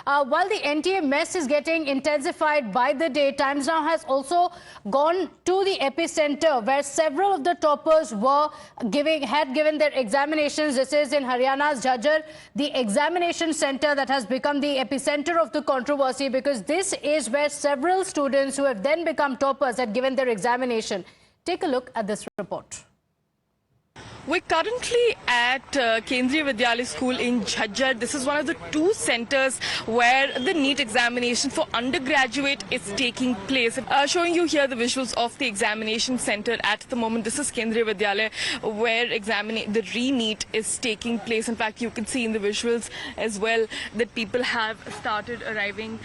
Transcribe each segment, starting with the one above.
While the NTA mess is getting intensified by the day, Times Now has also gone to the epicenter where several of the toppers had given their examinations. This is in Haryana's Jhajjar, the examination center that has become the epicenter of the controversy, because this is where several students who have then become toppers had given their examination. Take a look at this report. We're currently at Kendriya Vidyalaya School in Jhajjar. This is one of the two centers where the NEET examination for undergraduate is taking place. Showing you here the visuals of the examination center at the moment. This is Kendriya Vidyalaya where the re-NEET is taking place. In fact, you can see in the visuals as well that people have started arriving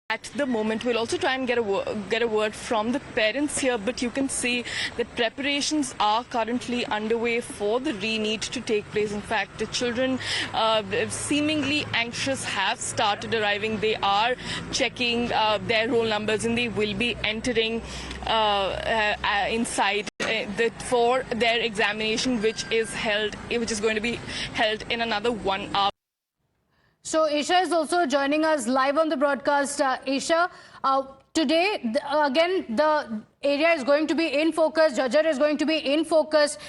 at the moment. We'll also try and get a word from the parents here, but you can see that preparations are currently underway for the re-NEET to take place. In fact, the children, seemingly anxious, have started arriving. They are checking their roll numbers and they will be entering inside for their examination, which is going to be held in another 1 hour. So Isha is also joining us live on the broadcast. Isha, today, again, the area is going to be in focus. Jhajjar is going to be in focus.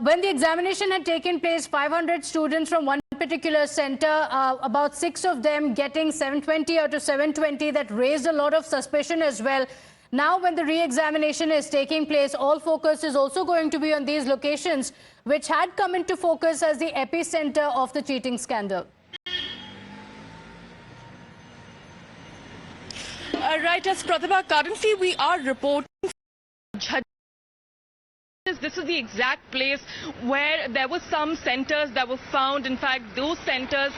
When the examination had taken place, 500 students from one particular center, about 6 of them getting 720 out of 720, that raised a lot of suspicion as well. Now, when the re-examination is taking place, all focus is also going to be on these locations, which had come into focus as the epicenter of the cheating scandal. Right, as Pratibha, currently we are reporting Jhajjar. This is the exact place where there were some centers that were found. In fact, those centers,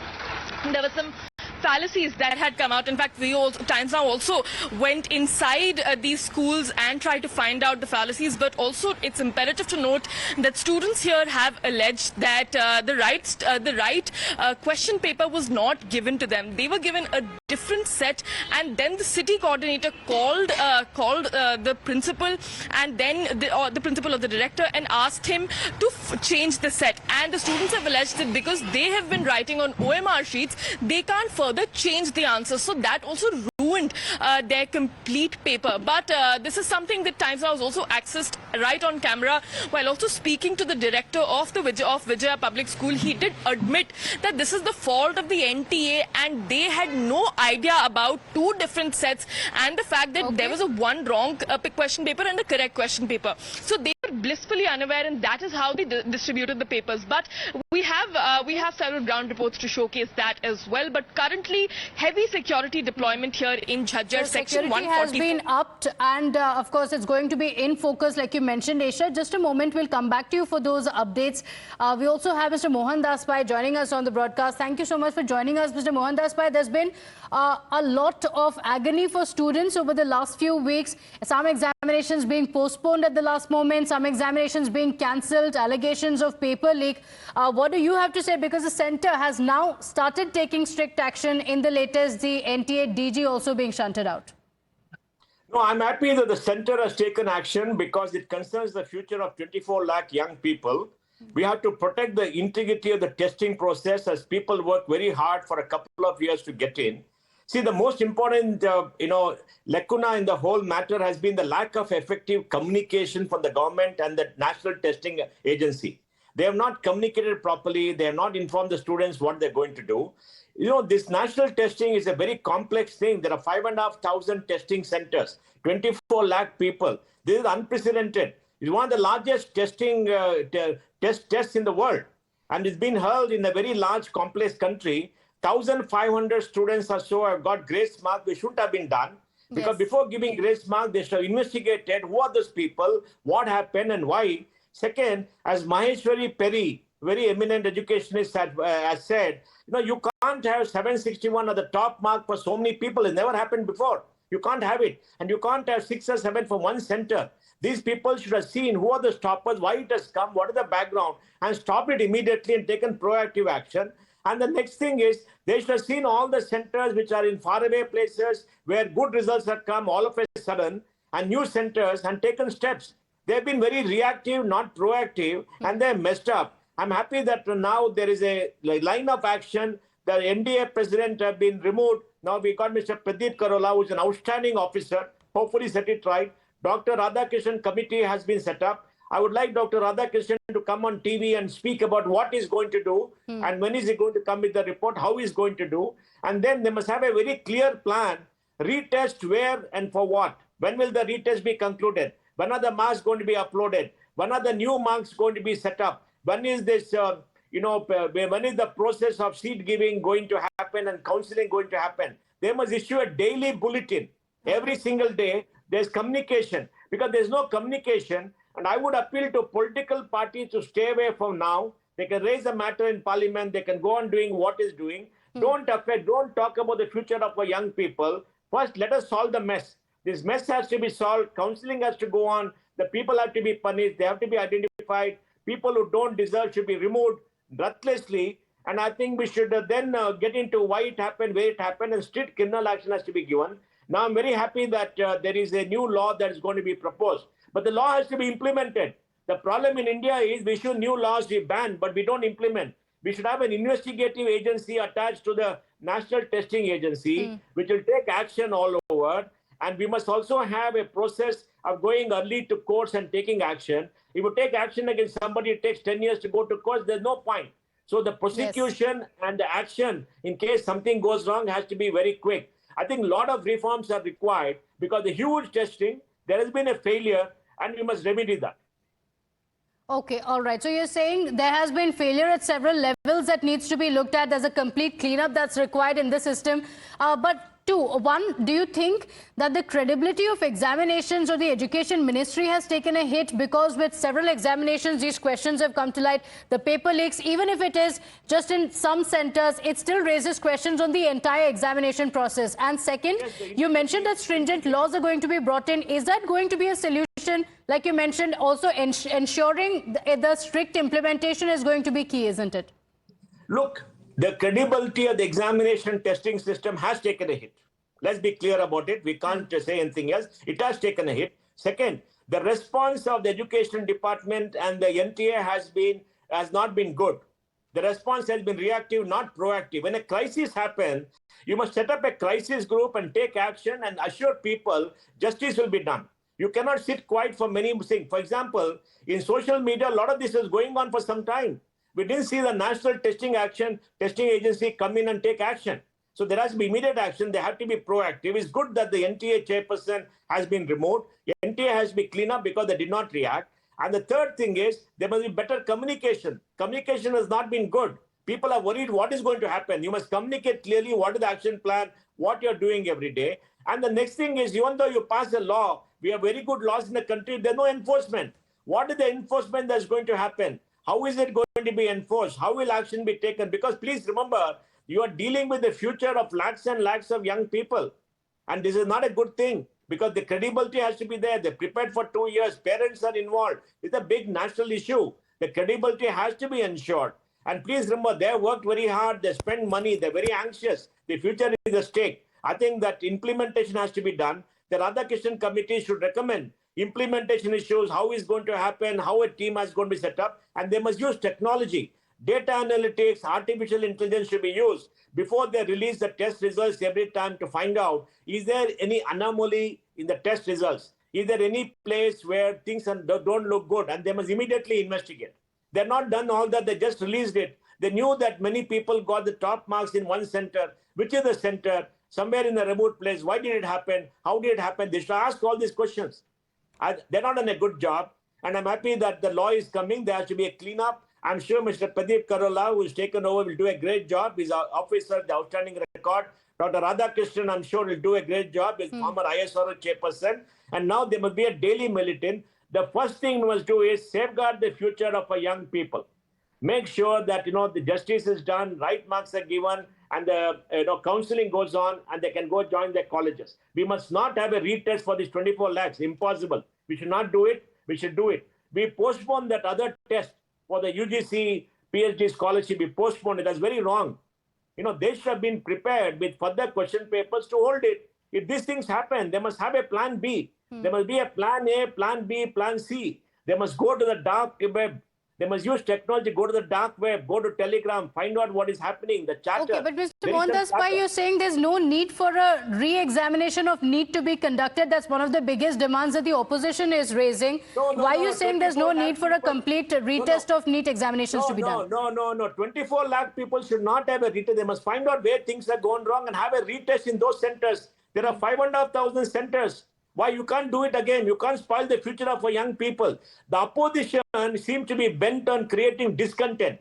there were some fallacies that had come out. In fact, Times Now also went inside these schools and tried to find out the fallacies. But also, it's imperative to note that students here have alleged that the right question paper was not given to them. They were given a different set, and then the city coordinator called the principal and then the principal of the director and asked him to change the set. And the students have alleged that because they have been writing on OMR sheets, they can't further change the answers. So that also ruined their complete paper. But this is something that Times Now has also accessed right on camera. While also speaking to the director of Vijaya Public School, he did admit that this is the fault of the NTA and they had no idea about 2 different sets and the fact that there was one wrong question paper and a correct question paper. So they were blissfully unaware, and that is how they distributed the papers. But we have several ground reports to showcase that as well. But currently, heavy security deployment here in Jhajjar, section 144. Security has been upped, and of course, it's going to be in focus, like you mentioned, Aisha. Just a moment, we'll come back to you for those updates. We also have Mr. Mohandas Pai joining us on the broadcast. Thank you so much for joining us, Mr. Mohandas Pai. There's been a lot of agony for students over the last few weeks. Some examinations being postponed at the last moment, some examinations being cancelled, allegations of paper leak. What do you have to say? Because the centre has now started taking strict action. In the latest, the NTA DG also being shunted out. No, I'm happy that the centre has taken action because it concerns the future of 24 lakh young people. We have to protect the integrity of the testing process as people work very hard for a couple of years to get in. See, the most important, lacuna in the whole matter has been the lack of effective communication from the government and the National Testing Agency. They have not communicated properly. They have not informed the students what they're going to do. This national testing is a very complex thing. There are 5,500 testing centers, 24 lakh people. This is unprecedented. It's one of the largest testing tests in the world. And it's been held in a very large, complex country. 1,500 students or so have got grace mark. They shouldn't have been done. Because before giving grace mark, they should have investigated who are those people, what happened and why. Second, as Maheshwari Perry, very eminent educationist, has said, you can't have 761 at the top mark for so many people. It never happened before. You can't have it. And you can't have 6 or 7 for one center. These people should have seen who are the stoppers, why it has come, what is the background, and stopped it immediately and taken proactive action. And the next thing is, they should have seen all the centers which are in faraway places where good results have come all of a sudden, and new centers, and taken steps. They've been very reactive, not proactive, and they're messed up. I'm happy that now there is a line of action The NDA president have been removed. Now we got Mr. Pradeep Karola, who is an outstanding officer. Hopefully set it right. Dr. Radhakrishnan committee has been set up. I would like Dr. Radhakrishnan to come on TV and speak about what he's going to do and when is he going to come with the report, how he's going to do. And then they must have a very clear plan, retest where and for what. When will the retest be concluded? When are the marks going to be uploaded? When are the new marks going to be set up? When is this, when is the process of seat giving going to happen and counseling going to happen? They must issue a daily bulletin. Every single day, there's communication. Because there's no communication, and I would appeal to political parties to stay away from now. They can raise a matter in parliament. They can go on doing what is doing. Don't talk about the future of our young people. First, let us solve the mess. This mess has to be solved. Counseling has to go on. The people have to be punished. They have to be identified. People who don't deserve should be removed ruthlessly. And I think we should then get into why it happened, where it happened, and strict criminal action has to be given. Now, I'm very happy that there is a new law that is going to be proposed. But the law has to be implemented. The problem in India is we issue new laws, we ban, but we don't implement. We should have an investigative agency attached to the National Testing Agency, which will take action all over. And we must also have a process of going early to courts and taking action. If you take action against somebody, it takes 10 years to go to court, there's no point. So the prosecution and the action, in case something goes wrong, has to be very quick. I think a lot of reforms are required because the huge testing, there has been a failure, and we must remedy that. Okay, all right. So you're saying there has been failure at several levels that needs to be looked at. There's a complete cleanup that's required in the system. But one, do you think that the credibility of examinations or the education ministry has taken a hit because with several examinations, these questions have come to light? The paper leaks, even if it is just in some centers, it still raises questions on the entire examination process. And second, you mentioned that stringent laws are going to be brought in. Is that going to be a solution? Like you mentioned, also ensuring the strict implementation is going to be key, isn't it? Look, the credibility of the examination testing system has taken a hit. Let's be clear about it. We can't say anything else. It has taken a hit. Second, the response of the education department and the NTA has not been good. The response has been reactive, not proactive. When a crisis happens, you must set up a crisis group and take action and assure people justice will be done. You cannot sit quiet for many things. For example, in social media, a lot of this is going on for some time. We didn't see the National Testing Agency come in and take action. So there has to be immediate action. They have to be proactive. It's good that the NTA chairperson has been removed. The NTA has to be cleaned up because they did not react. And the third thing is there must be better communication. Communication has not been good. People are worried what is going to happen. You must communicate clearly what is the action plan, what you're doing every day. And the next thing is, even though you pass a law, we have very good laws in the country, there's no enforcement. What is the enforcement that's going to happen? How is it going to be enforced? How will action be taken? Because please remember, you are dealing with the future of lakhs and lakhs of young people. And this is not a good thing because the credibility has to be there. They're prepared for 2 years. Parents are involved. It's a big national issue. The credibility has to be ensured. And please remember, they worked very hard. They spend money. They're very anxious. The future is at stake. I think that implementation has to be done. The Radhakrishnan committee should recommend implementation issues, how is going to happen, how a team is going to be set up, and they must use technology. Data analytics, artificial intelligence should be used before they release the test results every time to find out, is there any anomaly in the test results? Is there any place where things don't look good? And they must immediately investigate. They're not done all that, they just released it. They knew that many people got the top marks in one center. Which is the center? Somewhere in a remote place. Why did it happen? How did it happen? They should ask all these questions. They're not done a good job. And I'm happy that the law is coming. There has to be a cleanup. I'm sure Mr. Pradeep Karola, who is taken over, will do a great job. He's our officer, the outstanding record. Dr. Radhakrishnan, I'm sure, will do a great job. He's former ISRO chairperson. And now there must be a daily bulletin. The first thing we must do is safeguard the future of our young people. Make sure that, the justice is done, right marks are given, and the counseling goes on, and they can go join their colleges. We must not have a retest for these 24 lakhs. Impossible. We should not do it. We should do it. We postpone that other test for the UGC PhD scholarship. We postponed it. That's very wrong. They should have been prepared with further question papers to hold it. If these things happen, they must have a plan B. There must be a plan A, plan B, plan C. They must go to the dark web. They must use technology, go to the dark web, go to Telegram, find out what is happening, the chatter. Okay, but Mr. There is some Mohandas Pai, chatter. you're saying there's no need for a re-examination of NEET to be conducted. That's one of the biggest demands that the opposition is raising. Why are you saying there's no need for a complete retest of NEET examinations to be done? No. 24 lakh people should not have a retest. They must find out where things are going wrong and have a retest in those centers. There are 5,500 centers. Why you can't do it again? You can't spoil the future of our young people. The opposition seems to be bent on creating discontent.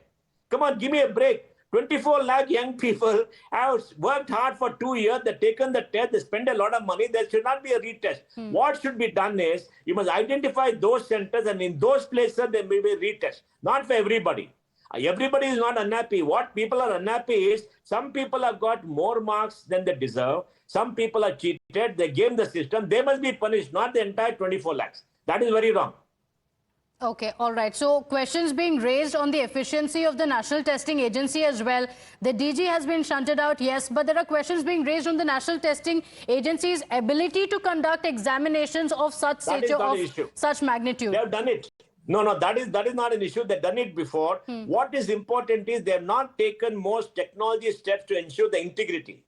Come on, give me a break. 24 lakh young people have worked hard for 2 years. They've taken the test. They spend a lot of money. There should not be a retest. What should be done is you must identify those centers, and in those places there may be a retest. Not for everybody. Everybody is not unhappy. What people are unhappy is some people have got more marks than they deserve. Some people are cheated. They game the system. They must be punished, not the entire 24 lakhs. That is very wrong. Okay, all right. So questions being raised on the efficiency of the National Testing Agency as well. The DG has been shunted out, yes, but there are questions being raised on the National Testing Agency's ability to conduct examinations of such nature, of such magnitude. They have done it. No, that is not an issue. They've done it before. What is important is they have not taken most technology steps to ensure the integrity.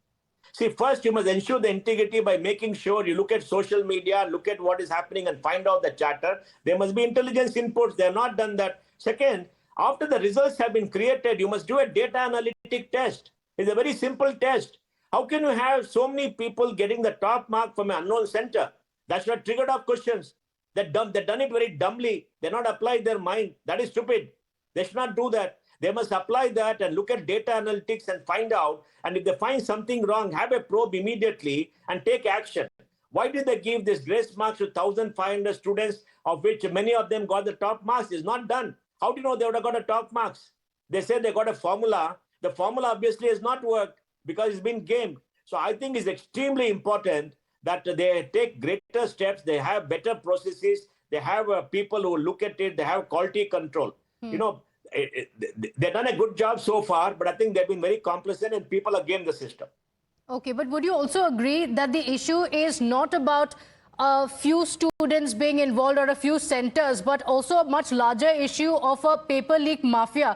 See, first you must ensure the integrity by making sure you look at social media, look at what is happening and find out the chatter. There must be intelligence inputs. They have not done that. Second, after the results have been created, you must do a data analytic test. It's a very simple test. How can you have so many people getting the top mark from an unknown center? That should have triggered off questions. They've done it very dumbly. They're not applied their mind. That is stupid. They should not do that. They must apply that and look at data analytics and find out. And if they find something wrong, have a probe immediately and take action. Why did they give this grace marks to 1,500 students, of which many of them got the top marks? It's not done. How do you know they would have got a top marks? They said they got a formula. The formula obviously has not worked because it's been gamed. So I think it's extremely important that they take greater steps. They have better processes. They have people who look at it. They have quality control. You know, they've done a good job so far, but I think they've been very complacent and people have gamed the system. Okay, but would you also agree that the issue is not about a few students being involved or a few centers, but also a much larger issue of a paper leak mafia?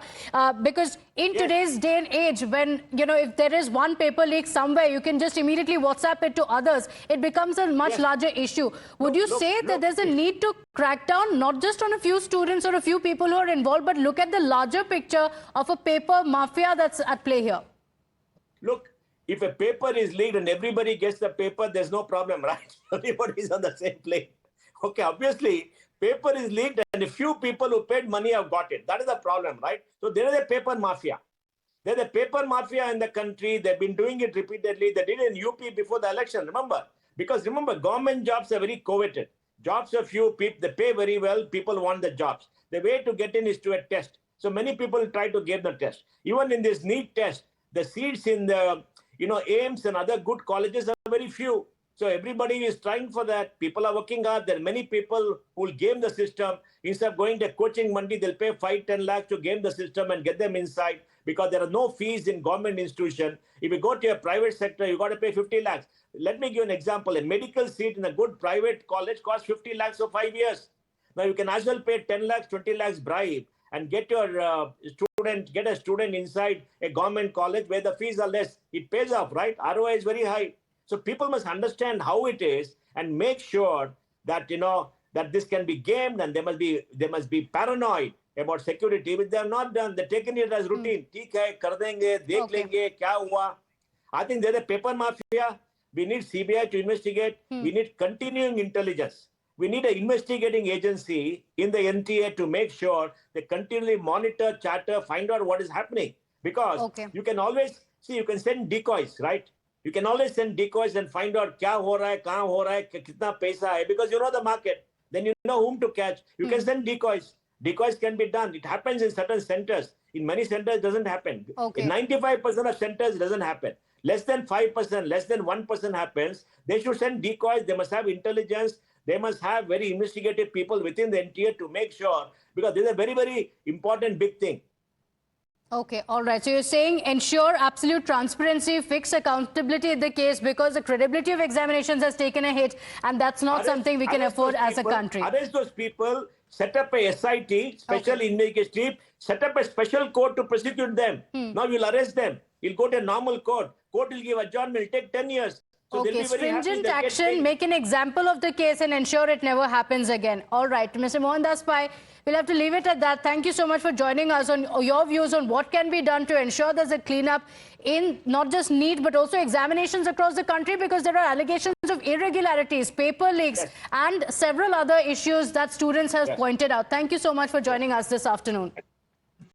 Because in today's day and age, when, you know, if there is one paper leak somewhere, you can just immediately WhatsApp it to others. It becomes a much larger issue. Would you say that there's a need to crack down not just on a few students or a few people who are involved, but look at the larger picture of a paper mafia that's at play here? Look, if a paper is leaked and everybody gets the paper, there's no problem, right? Everybody is on the same plane. Okay, obviously, paper is leaked and a few people who paid money have got it. That is the problem, right? So there is a paper mafia. There's a paper mafia in the country. They've been doing it repeatedly. They did it in UP before the election, remember? Because remember, government jobs are very coveted. Jobs are few, people, they pay very well, people want the jobs. The way to get in is to a test. So many people try to give the test. Even in this NEET test, the seats in the AIMS and other good colleges are very few. So everybody is trying for that. People are working hard. There are many people who will game the system. Instead of going to coaching Monday, they'll pay 5-10 lakhs to game the system and get them inside because there are no fees in government institution. If you go to a private sector, you got to pay 50 lakhs. Let me give you an example. A medical seat in a good private college costs 50 lakhs for 5 years. Now you can as well pay 10 lakhs, 20 lakhs bribe and get your get a student inside a government college where the fees are less. It pays off, right? ROI is very high. So people must understand how it is and make sure that that this can be gamed, and they must be paranoid about security, which they have not done. They're taking it as routine. ठीक है, कर देंगे, देख लेंगे, क्या हुआ? I think there's a paper mafia. We need CBI to investigate. We need continuing intelligence. We need an investigating agency in the NTA to make sure they continually monitor, chatter, find out what is happening. Because you can always see, you can send decoys, right? You can always send decoys and find out kya ho raha hai, kahan ho raha hai, kitna paisa hai, because you know the market. Then you know whom to catch. You can send decoys. Decoys can be done. It happens in certain centers. In many centers, it doesn't happen. In 95% of centers, it doesn't happen. Less than 5%, less than 1% happens. They should send decoys. They must have intelligence. They must have very investigative people within the NTA to make sure, because this is a very, very important big thing. Okay, all right. So you're saying ensure absolute transparency, fix accountability in the case, because the credibility of examinations has taken a hit, and that's not something we can afford as a country. Arrest those people, set up a SIT, special investigative, set up a special court to prosecute them. Now you'll arrest them. You'll go to a normal court. Court will give adjournment. It'll take 10 years. So they'll Okay, be very happy. stringent They'll get action, paid. make an example of the case and ensure it never happens again. All right, Mr. Mohandas Pai, we'll have to leave it at that. Thank you so much for joining us on your views on what can be done to ensure there's a cleanup in not just NEET but also examinations across the country, because there are allegations of irregularities, paper leaks and several other issues that students have pointed out. Thank you so much for joining us this afternoon.